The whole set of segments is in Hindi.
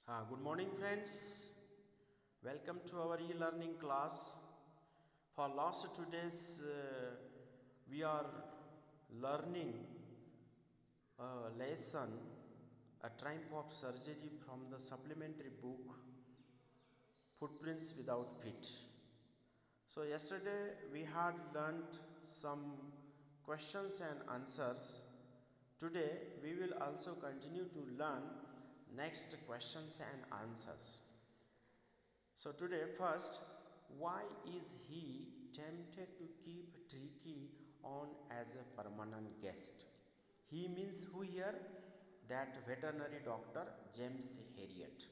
Good morning, friends. Welcome to our e-learning class. For last 2 days, we are learning a lesson, a triumph of surgery from the supplementary book Footprints Without Feet. So yesterday we had learnt some questions and answers. Today we will also continue to learn next questions and answers. So today first, why is he tempted to keep Tricky on as a permanent guest? He means who here? That veterinary doctor James Herriot.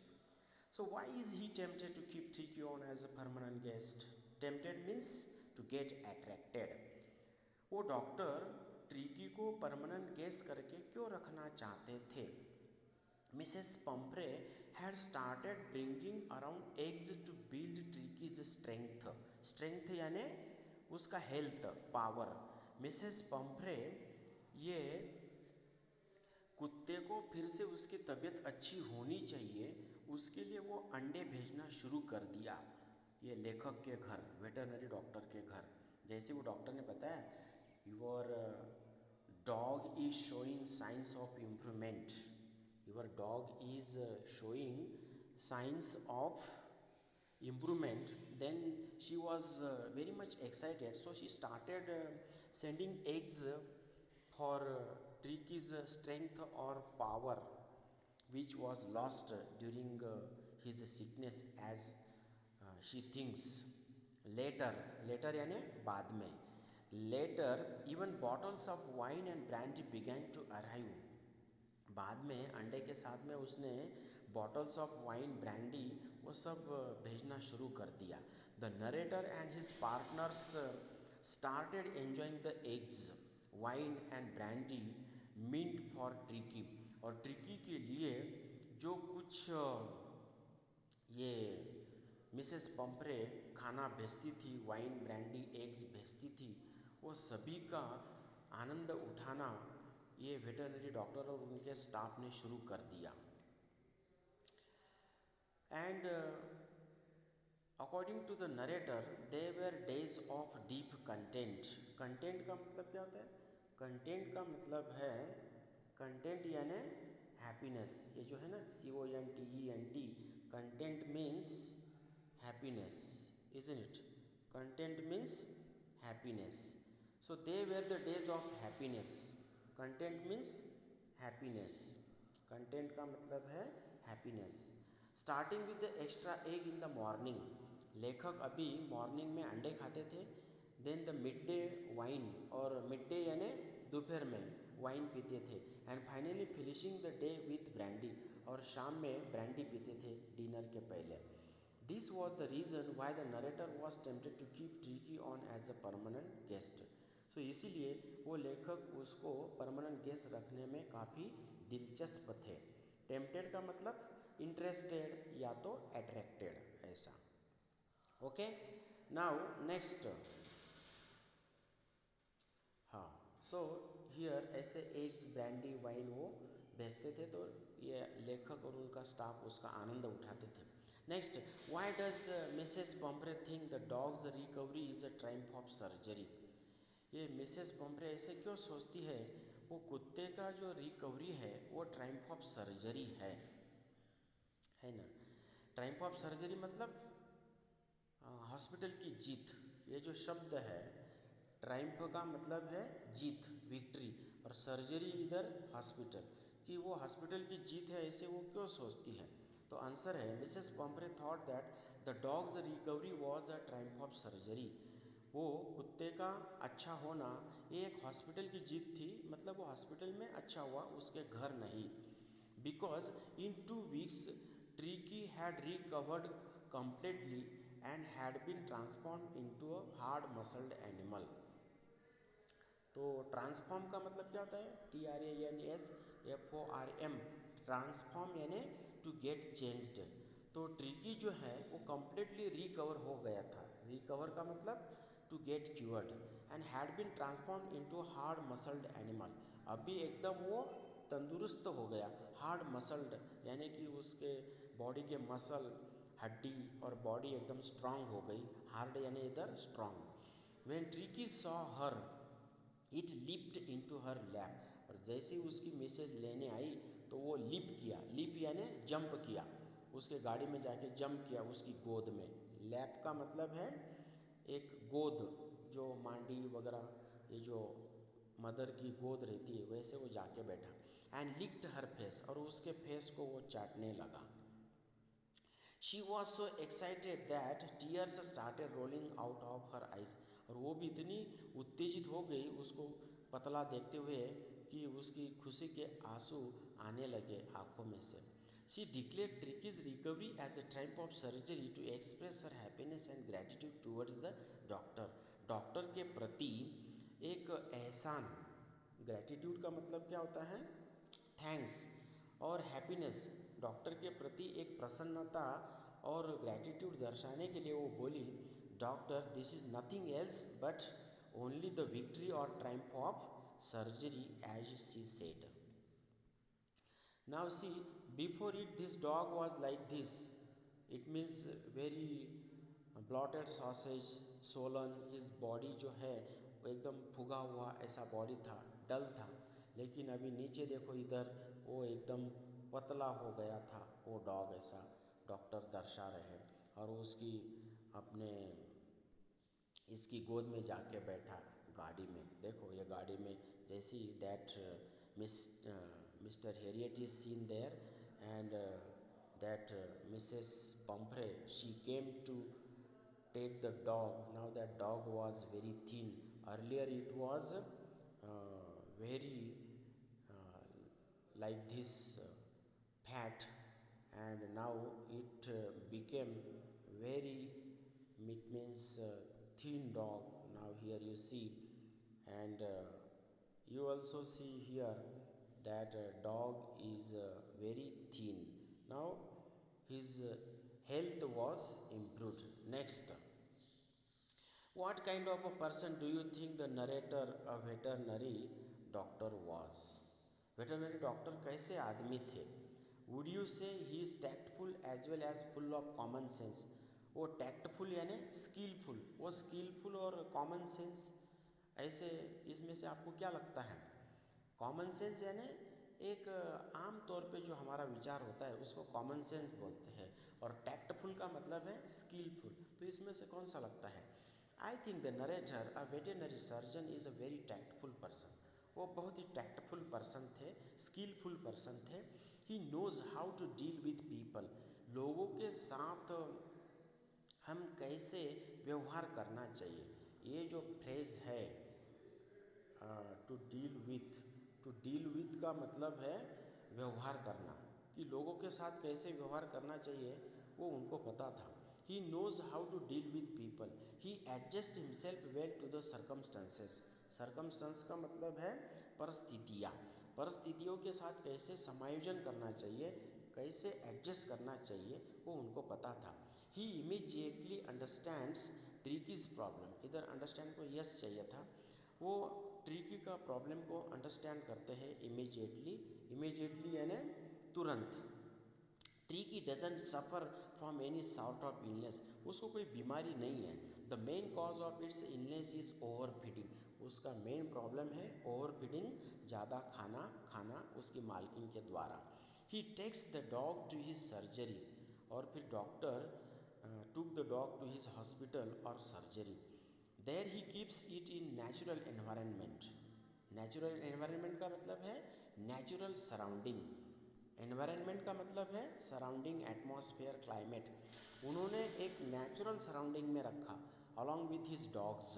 So why is he tempted to keep Tricky on as a permanent guest? Tempted means to get attracted. वो डॉक्टर ट्रिकी को परमानेंट गेस्ट करके क्यों रखना चाहते थे? Mrs. Pumphrey had started bringing around eggs to build Tricky's strength. Strength यानी उसका health, power. Mrs. Pumphrey ये कुत्ते को फिर से उसकी तबीयत अच्छी होनी चाहिए, उसके लिए वो अंडे भेजना शुरू कर दिया ये लेखक के घर, वेटरनरी डॉक्टर के घर. जैसे वो डॉक्टर ने बताया, your dog is showing science of improvement, your dog is showing signs of improvement. Then she was very much excited, so she started sending eggs for Tricky's strength or power which was lost during his sickness, as she thinks. Later यानी बाद में. Later even bottles of wine and brandy began to arrive. बाद में अंडे के साथ में उसने बॉटल्स ऑफ वाइन, ब्रांडी, वो सब भेजना शुरू कर दिया. The narrator and his partners started enjoying the eggs, wine and brandy mint for tricky. और ट्रिकी के लिए जो कुछ ये मिसेस पंपरे खाना भेजती थी, वाइन, ब्रांडी, एग्स भेजती थी, वो सभी का आनंद उठाना ये वेटरनरी डॉक्टर और उनके स्टाफ ने शुरू कर दिया. And according to the narrator they were days of deep content. Content का मतलब क्या होता है? कंटेंट का मतलब है, कंटेंट यानी हैप्पीनेस. ये जो है ना CONTENT, content means happiness, isn't it? Content means happiness. So they were the days of happiness. Content means happiness. Content का मतलब है happiness. Starting with the extra egg in the morning. लेखक अभी मॉर्निंग में अंडे खाते थे. Then the midday wine, और मिड डे यानी दोपहर में वाइन पीते थे. And finally finishing the day with brandy, और शाम में ब्रांडी पीते थे डिनर के पहले. This was the reason why the narrator was tempted to keep Tricki on as a permanent guest. So इसीलिए वो लेखक उसको परमानेंट गेस्ट रखने में काफ़ी दिलचस्प थे. टेम्प्टेड का मतलब इंटरेस्टेड या तो अट्रैक्टेड, ऐसा. Okay, now next. हाँ, सो हियर ऐसे एग्स, ब्रांडी, वाइन वो भेजते थे, तो ये लेखक और उनका स्टाफ उसका आनंद उठाते थे. Next, why does Mrs Pumphrey think the dog's recovery is a triumph of surgery. ये मिसेस पम्परे ऐसे क्यों सोचती है? वो कुत्ते का जो रिकवरी है वो ट्रायम्फ ऑफ सर्जरी है ना. ट्रायम्फ ऑफ सर्जरी मतलब हॉस्पिटल की जीत. ये जो शब्द है, ट्रायम्फ का मतलब है जीत, विक्ट्री, और सर्जरी इधर हॉस्पिटल, कि वो हॉस्पिटल की जीत है, ऐसे वो क्यों सोचती है? तो आंसर है, Mrs Pumphrey thought that the dog's recovery was a triumph of surgery. वो कुत्ते का अच्छा होना ये एक हॉस्पिटल की जीत थी, मतलब वो हॉस्पिटल में अच्छा हुआ, उसके घर नहीं. Because in 2 weeks tricky had recovered completely and had been transformed into a hard muscled animal. तो ट्रांसफॉर्म का मतलब क्या होता है? TRANSFORM. ट्रांसफॉर्म यानी टू गेट चेंज्ड. तो ट्रिकी जो है वो कम्प्लीटली रिकवर हो गया था. रिकवर का मतलब to get cured. And had been transform into hard muscled animal. अभी एकदम वो तंदुरुस्त हो गया, हार्ड मसल्ड यानी कि उसके बॉडी के मसल, हड्डी और बॉडी एकदम स्ट्रांग हो गई। हार्ड यानी इधर strong. When tricky saw her it lipped into her lap. और जैसे ही उसकी मिसेज लेने आई तो वो लिप किया, लिप यानी जंप किया, उसके गाड़ी में जाके जंप किया उसकी गोद में। लैप का मतलब है एक गोद, जो मांडी वगैरह, ये जो मदर की गोद रहती है वैसे वो जाके बैठा। एंड लिक्ड हर फेस, और उसके फेस को वो चाटने लगा। She was so excited that tears started rolling out of her eyes. और वो भी इतनी उत्तेजित हो गई उसको पतला देखते हुए कि उसकी खुशी के आंसू आने लगे आंखों में से। She declared Tricki's recovery as a type of surgery to express her happiness and gratitude towards the doctor. Doctor के प्रति एक एहसान, ग्रेटिट्यूड का मतलब क्या होता है, थैंक्स, और हैप्पीनेस, डॉक्टर के प्रति एक प्रसन्नता और ग्रेटिट्यूड दर्शाने के लिए वो बोली, doctor this is nothing else but only the victory और triumph of surgery as she said. Now see, before it this dog was like this, it means very bloated sausage, swollen, his body जो है वो एकदम फुगा हुआ ऐसा बॉडी था, डल था। लेकिन अभी नीचे देखो इधर, वो एकदम पतला हो गया था वो डॉग, ऐसा डॉक्टर दर्शा रहे। और उसकी अपने इसकी गोद में जाके बैठा गाड़ी में। देखो ये गाड़ी में जैसी that Mr Herriot is seen there and that Mrs Pumphrey, she came to take the dog. Now that dog was very thin. Earlier it was very like this fat, and now it became very, it means thin dog. Now here you see, and you also see here that dog is very thin. Now his health was improved. Next, what kind of a person do you think the narrator, a veterinary doctor was? Veterinary doctor कैसे आदमी थे? Would you say he is tactful as well as full of common sense? वो tactful यानी skillful, वो skillful और common sense, ऐसे इसमें से आपको क्या लगता है? कॉमन सेंस यानी एक आम तौर पे जो हमारा विचार होता है उसको कॉमन सेंस बोलते हैं, और टैक्टफुल का मतलब है स्किलफुल। तो इसमें से कौन सा लगता है? I think the narrator, a veterinary surgeon, is a very tactful person. वो बहुत ही टैक्टफुल पर्सन थे, स्किलफुल पर्सन थे। He knows how to deal with people, लोगों के साथ हम कैसे व्यवहार करना चाहिए। ये जो फ्रेज है to deal with, to deal with का मतलब है व्यवहार करना, कि लोगों के साथ कैसे व्यवहार करना चाहिए वो उनको पता था। He knows how to deal with people, he adjust himself well to the circumstances. Circumstance का मतलब है परिस्थितियाँ, परिस्थितियों के साथ कैसे समायोजन करना चाहिए, कैसे एडजस्ट करना चाहिए वो उनको पता था। ही इमीजिएटली अंडरस्टैंड्स ट्रिकीज प्रॉब्लम, इधर अंडरस्टैंड को यस चाहिए था। वो ट्रिकी का प्रॉब्लम को अंडरस्टैंड करते हैं इमीजिएटली, इमीजिएटली यानी तुरंत। Tricki doesn't suffer from any sort of illness, उसको कोई बीमारी नहीं है। The main cause of its illness is over feeding, उसका मेन प्रॉब्लम है ओवर फीडिंग, ज़्यादा खाना उसकी मालकिन के द्वारा। He takes the dog to his surgery, और फिर doctor took the dog to his hospital और surgery. There he keeps it in natural environment. Natural environment का मतलब है नेचुरल सराउंडिंग, एनवायरनमेंट का मतलब है सराउंडिंग, एटमॉस्फेयर, क्लाइमेट। उन्होंने एक नेचुरल सराउंडिंग में रखा along with his dogs.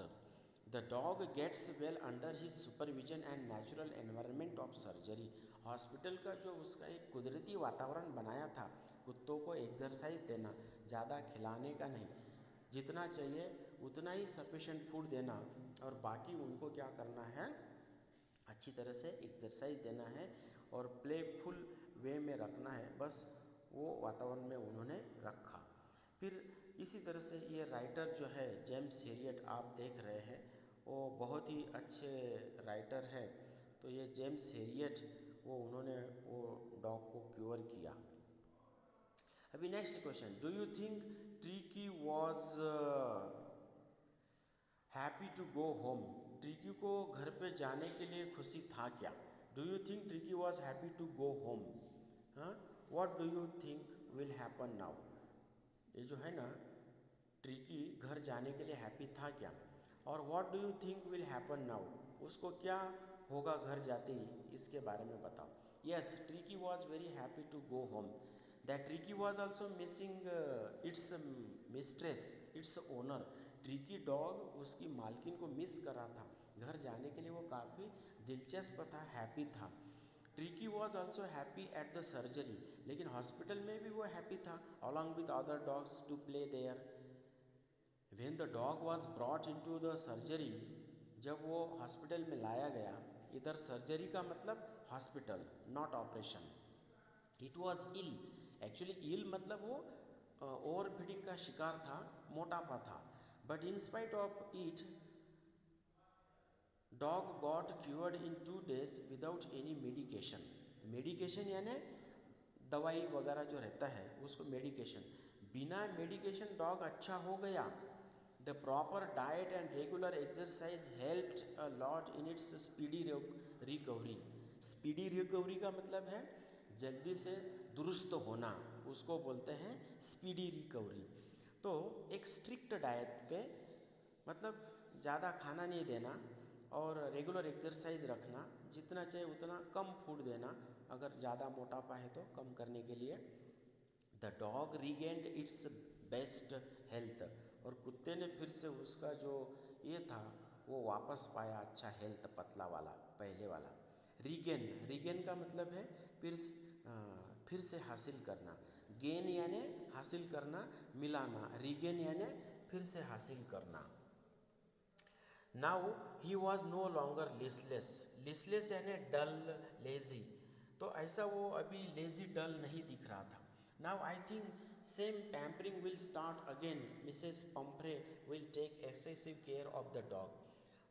The dog gets well under his supervision and natural environment of surgery. Hospital का जो उसका एक कुदरती वातावरण बनाया था, कुत्तों को एक्सरसाइज देना, ज़्यादा खिलाने का नहीं, जितना चाहिए उतना ही सफिशेंट फूड देना, और बाकी उनको क्या करना है, अच्छी तरह से एक्सरसाइज देना है और प्लेफुल वे में रखना है, बस वो वातावरण में उन्होंने रखा। फिर इसी तरह से ये राइटर जो है जेम्स हेरियट आप देख रहे हैं, वो बहुत ही अच्छे राइटर हैं। तो ये जेम्स हेरियट, वो उन्होंने वो डॉग को क्योर किया, अभी next question, do you think Tricki was happy to go home? Tricki को घर पे जाने के लिए खुशी था क्या? Do you think Tricki was happy to go home? हाँ, what do you think will happen now? ये जो है ना, ट्रिकी घर जाने के लिए हैप्पी था क्या, और what do you think will happen now, उसको क्या होगा घर जाते ही, इसके बारे में बताओ। Yes, Tricki was very happy to go home. That Tricki was also missing its mistress, its owner. Tricki dog उसकी मालकिन को मिस कर रहा था। घर जाने के लिए वो काफ़ी दिलचस्प था, हैप्पी था। Tricki was also happy at the surgery, लेकिन हॉस्पिटल में भी वो हैप्पी था, along with other dogs to play there. When the dog was brought into the surgery, जब वो हॉस्पिटल में लाया गया, इधर सर्जरी का मतलब hospital, not operation. It was ill, actually ill मतलब वो ओवर फीडिंग का शिकार था, मोटापा था। But in spite of it, dog got cured in 2 days without any medication. Medication यानी दवाई वगैरह जो रहता है उसको मेडिकेशन, बिना मेडिकेशन डॉग अच्छा हो गया। The proper diet and regular exercise helped a lot in its speedy recovery. Speedy recovery का मतलब है जल्दी से दुरुस्त होना, उसको बोलते हैं स्पीडी रिकवरी। तो एक स्ट्रिक्ट डाइट पे, मतलब ज़्यादा खाना नहीं देना और रेगुलर एक्सरसाइज रखना, जितना चाहिए उतना कम फूड देना, अगर ज़्यादा मोटापा है तो कम करने के लिए। The dog regained it's best health, और कुत्ते ने फिर से उसका जो ये था वो वापस पाया अच्छा हेल्थ, पतला वाला, पहले वाला। रीगेन, रीगेन का मतलब है फिर से हासिल करना। गेन यानी हासिल करना, मिलाना। रीगेन यानी फिर से हासिल करना। Now he was no longer listless, listless यानी डल, लेजी। तो ऐसा वो अभी लेजी डल नहीं दिख रहा था। Now I think same pampering will start again, Mrs Pumphrey will take excessive care of the dog,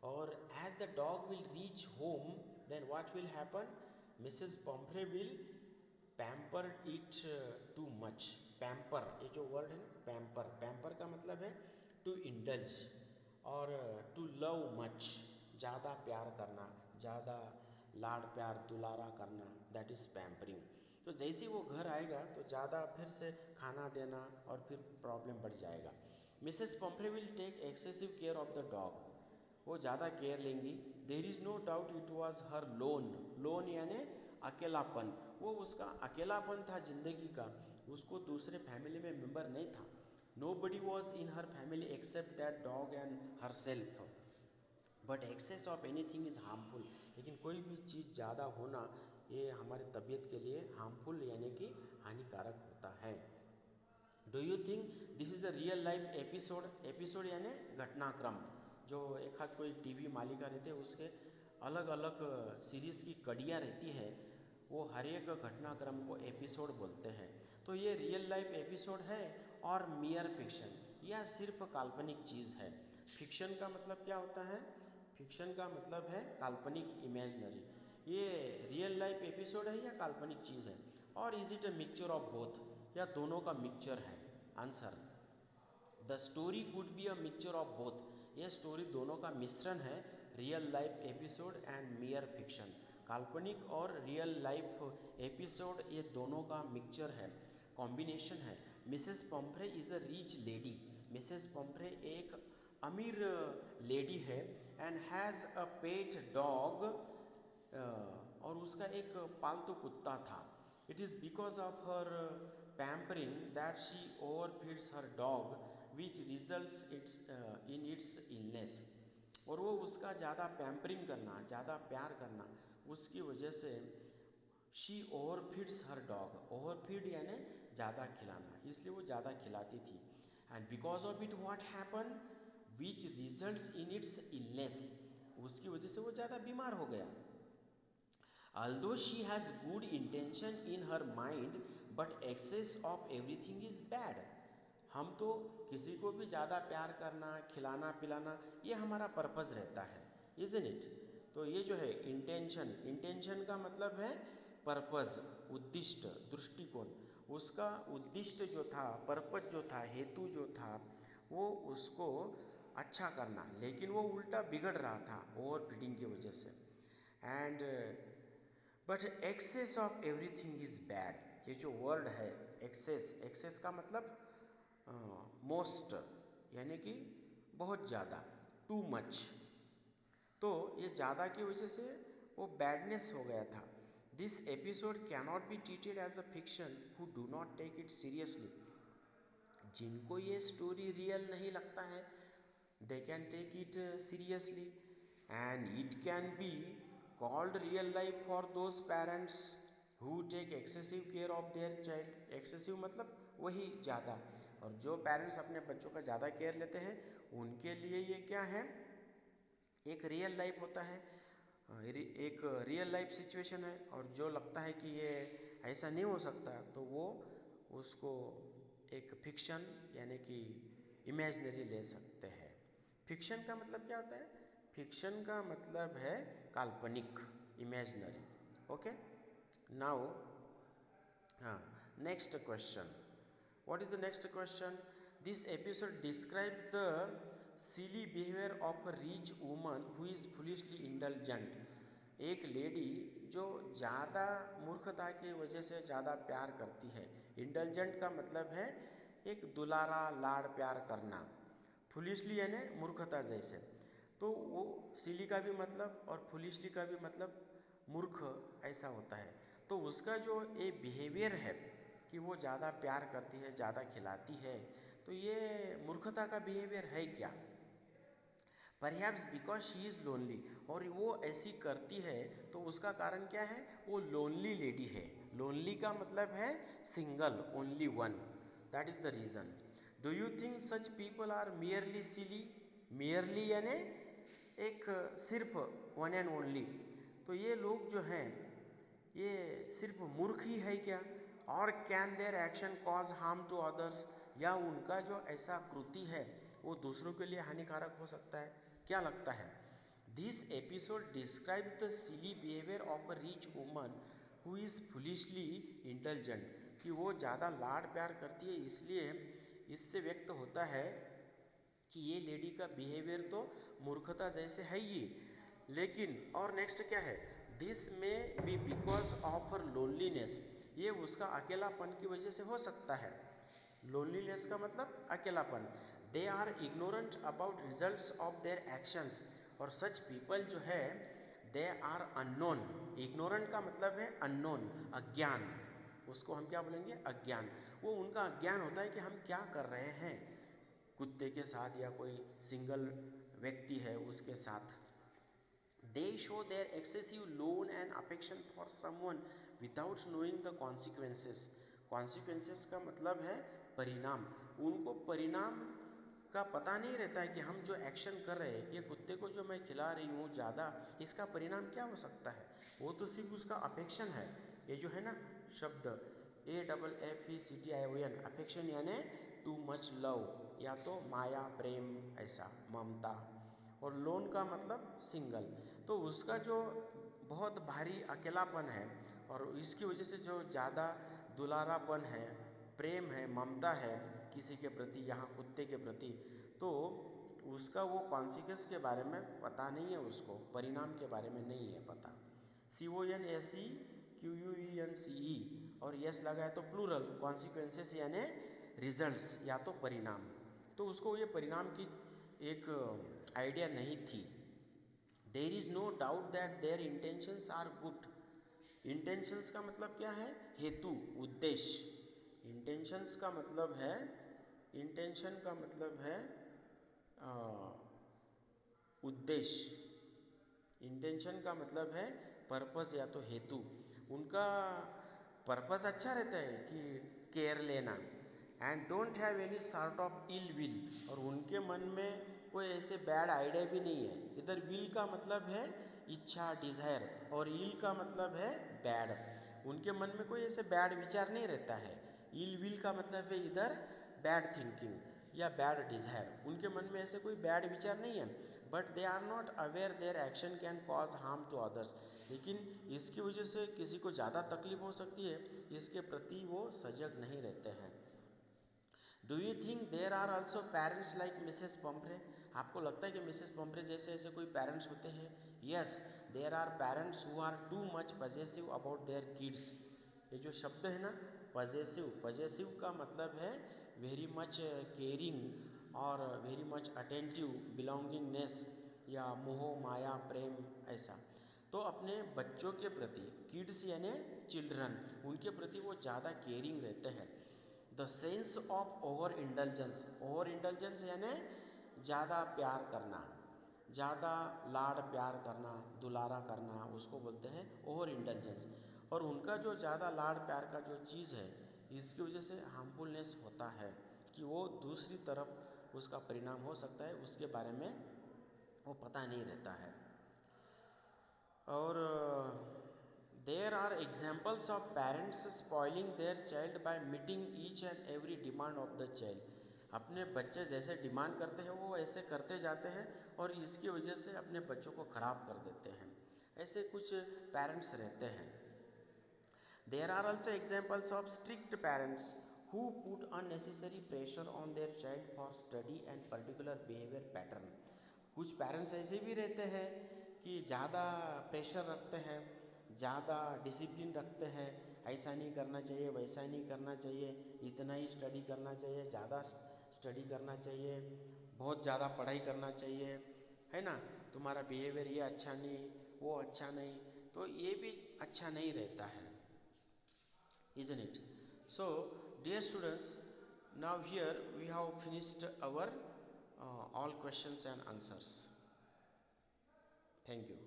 और as the dog will reach home then what will happen, Mrs Pumphrey will pamper it too much. Pamper, ये जो वर्ड है ना, पैम्पर, पैम्पर का मतलब है टू इंडल्ज, और टू लव मच, ज़्यादा प्यार करना, ज़्यादा लाड प्यार दुलारा करना, दैट इज़ पैम्परिंग। तो जैसे वो घर आएगा तो ज़्यादा फिर से खाना देना और फिर प्रॉब्लम बढ़ जाएगा। Mrs Pumphrey will take excessive care of the dog, वो ज़्यादा केयर लेंगी। There is no doubt it was her lone, lone यानी अकेलापन, वो उसका अकेलापन था ज़िंदगी का, उसको दूसरे फैमिली में मेंबर नहीं था। Nobody was in her family except that dog and herself. But excess of anything is harmful. लेकिन कोई भी चीज़ ज़्यादा होना ये हमारी तबीयत के लिए हार्मफुल यानी कि हानिकारक होता है। Do you think this is a real life episode? Episode यानी घटनाक्रम, जो एक हाथ कोई टीवी मालिका रहते हैं उसके अलग अलग सीरीज़ की कड़ियाँ रहती है, वो हर एक घटनाक्रम को एपिसोड बोलते हैं। तो ये रियल लाइफ एपिसोड है और मियर फिक्शन, या सिर्फ काल्पनिक चीज़ है। फिक्शन का मतलब क्या होता है? फिक्शन का मतलब है काल्पनिक, इमेजनरी। ये रियल लाइफ एपिसोड है या काल्पनिक चीज़ है, और is it a mixture of both, या दोनों का मिक्सचर है? Answer, the story could be a mixture of both, ये स्टोरी दोनों का मिश्रण है, real life episode and मियर fiction. काल्पनिक और रियल लाइफ एपिसोड ये दोनों का मिक्सचर है, कॉम्बिनेशन है। Mrs Pumphrey is a rich lady, Mrs Pumphrey एक अमीर लेडी है, and has a pet dog, और उसका एक पालतू कुत्ता था। It is because of her pampering that she overfeeds her dog which results in its illness, और वो उसका ज़्यादा पैम्परिंग करना, ज़्यादा प्यार करना, उसकी वजह से शी ओवरफीड्स हर डॉग, ओवरफीड यानी ज़्यादा खिलाना, इसलिए वो ज़्यादा खिलाती थी। And because of it what happen, which results in its illness, उसकी वजह से वो ज़्यादा बीमार हो गया। Although she has good intention in her mind, but excess of everything is bad. हम तो किसी को भी ज़्यादा प्यार करना, खिलाना पिलाना, ये हमारा पर्पज़ रहता है, isn't it? तो ये जो है इंटेंशन, इंटेंशन का मतलब है पर्पज़, उद्दिष्ट, दृष्टिकोण, उसका उद्दिष्ट जो था, पर्पज जो था, हेतु जो था, वो उसको अच्छा करना, लेकिन वो उल्टा बिगड़ रहा था ओवर फीडिंग की वजह से। And but excess of everything is bad. ये जो वर्ड है एक्सेस, एक्सेस का मतलब मोस्ट, यानी कि बहुत ज़्यादा, टू मच। तो ये ज़्यादा की वजह से वो बैडनेस हो गया था। This episode cannot be treated as a fiction who do not take it seriously. जिनको ये स्टोरी रियल नहीं लगता है, they can take it seriously, and it can be called real life for those parents who take excessive care of their child. excessive मतलब वही ज़्यादा, और जो पेरेंट्स अपने बच्चों का ज़्यादा केयर लेते हैं उनके लिए ये क्या है, एक रियल लाइफ होता है, एक रियल लाइफ सिचुएशन है। और जो लगता है कि ये ऐसा नहीं हो सकता तो वो उसको एक फिक्शन यानी कि इमेजिनरी ले सकते हैं। फिक्शन का मतलब क्या होता है? फिक्शन का मतलब है काल्पनिक, इमेजिनरी। ओके, नाउ हाँ, next question. What is the next question? This episode describe the silly behaviour of a rich woman who is foolishly indulgent. एक लेडी जो ज़्यादा मूर्खता की वजह से ज़्यादा प्यार करती है। इंडल्जेंट का मतलब है एक दुलारा, लाड़ प्यार करना। फुलिशली यानी मूर्खता जैसे। तो वो सिली का भी मतलब और फुलिशली का भी मतलब मूर्ख ऐसा होता है। तो उसका जो ये बिहेवियर है कि वो ज़्यादा प्यार करती है, ज़्यादा खिलाती है, तो ये मूर्खता का बिहेवियर है क्या? Perhaps because she is lonely. और वो ऐसी करती है तो उसका कारण क्या है? वो लोनली लेडी है। लोनली का मतलब है single, only one, that is the reason. Do you think such people are merely silly? Merely यानी एक सिर्फ, वन एंड ओनली। तो ये लोग जो हैं ये सिर्फ मूर्ख ही है क्या? और can their action cause harm to others? या उनका जो ऐसा कृति है वो दूसरों के लिए हानिकारक हो सकता है? क्या लगता है? This episode describe the silly behaviour of a rich woman who is foolishly intelligent. कि वो ज़्यादा लाड़ प्यार करती है, इसलिए इससे व्यक्त होता है कि ये लेडी का बिहेवियर तो मूर्खता जैसे है ही। लेकिन और नेक्स्ट क्या है? दिस में be because of her loneliness. ये उसका अकेलापन की वजह से हो सकता है। लोनलीनेस का मतलब अकेलापन। They are ignorant about results of their actions. और सच पीपल जो है दे आर अननोन। इग्नोरेंट का मतलब है अननोन, अज्ञान। उसको हम क्या बोलेंगे? अज्ञान। वो उनका अज्ञान होता है कि हम क्या कर रहे हैं कुत्ते के साथ या कोई सिंगल व्यक्ति है उसके साथ। दे show their excessive loan and affection for someone without knowing the consequences. Consequences का मतलब है परिणाम। उनको परिणाम का पता नहीं रहता है कि हम जो एक्शन कर रहे हैं, ये कुत्ते को जो मैं खिला रही हूँ ज़्यादा, इसका परिणाम क्या हो सकता है। वो तो सिर्फ उसका अफेक्शन है। ये जो है ना शब्द AFFECTION, अफेक्शन यानी टू मच लव, या तो माया, प्रेम, ऐसा ममता। और लोन का मतलब सिंगल। तो उसका जो बहुत भारी अकेलापन है और इसकी वजह से जो ज़्यादा दुलारापन है, प्रेम है, ममता है किसी के प्रति, यहाँ कुत्ते के प्रति, तो उसका वो कॉन्सिक्वेंस के बारे में पता नहीं है, उसको परिणाम के बारे में नहीं है पता। CONSEQUENCE और यस लगाए तो प्लूरल, कॉन्सिक्वेंसेस यानी रिजल्ट्स या तो परिणाम। तो उसको ये परिणाम की एक आइडिया नहीं थी। There is no doubt that their intentions are good. Intentions का मतलब क्या है? हेतु, उद्देश्य। इंटेंशंस का मतलब है, इंटेंशन का मतलब है उद्देश्य। इंटेंशन का मतलब है पर्पस या तो हेतु। उनका पर्पस अच्छा रहता है कि केयर लेना। And don't have any sort of ill will. और उनके मन में कोई ऐसे बैड आइडिया भी नहीं है। इधर विल का मतलब है इच्छा, डिज़ायर, और इल का मतलब है बैड। उनके मन में कोई ऐसे बैड विचार नहीं रहता है। इल विल का मतलब है इधर बैड थिंकिंग या बैड डिज़ायर। उनके मन में ऐसे कोई बैड विचार नहीं है। But they are not aware their action can cause harm to others. लेकिन इसकी वजह से किसी को ज़्यादा तकलीफ हो सकती है, इसके प्रति वो सजग नहीं रहते हैं। Do you think there are also parents like Mrs Pumphrey? आपको लगता है कि मिसेस पम्परे जैसे ऐसे कोई पेरेंट्स होते हैं? Yes, there are parents who are too much possessive about their kids. ये जो शब्द है ना, पजेसिव, पजेसिव का मतलब है वेरी मच केयरिंग और वेरी मच अटेंटिव, बिलोंगिंगनेस या मोह माया प्रेम ऐसा। तो अपने बच्चों के प्रति, किड्स यानी चिल्ड्रन, उनके प्रति वो ज़्यादा केयरिंग रहते हैं। The sense of over indulgence, over indulgence यानी ज़्यादा प्यार करना, ज़्यादा लाड़ प्यार करना, दुलारा करना, उसको बोलते हैं ओवर इंडल्जेंस। और उनका जो ज़्यादा लाड़ प्यार का जो चीज़ है, इसकी वजह से हार्मफुलनेस होता है कि वो दूसरी तरफ उसका परिणाम हो सकता है, उसके बारे में वो पता नहीं रहता है। और there are examples of parents spoiling their child by meeting each and every demand of the child. अपने बच्चे जैसे डिमांड करते हैं वो ऐसे करते जाते हैं और इसकी वजह से अपने बच्चों को ख़राब कर देते हैं। ऐसे कुछ पेरेंट्स रहते हैं। There are also examples of strict parents who put unnecessary pressure on their child for study and particular behaviour pattern. कुछ पेरेंट्स ऐसे भी रहते हैं कि ज़्यादा प्रेशर रखते हैं, ज़्यादा डिसिप्लिन रखते हैं, ऐसा नहीं करना चाहिए, वैसा नहीं करना चाहिए, इतना ही स्टडी करना चाहिए, ज़्यादा स्टडी करना चाहिए, बहुत ज़्यादा पढ़ाई करना चाहिए, है ना, तुम्हारा बिहेवियर ये अच्छा नहीं, वो अच्छा नहीं, तो ये भी अच्छा नहीं रहता है, isn't it? So dear students, now here we have finished our all questions and answers. Thank you.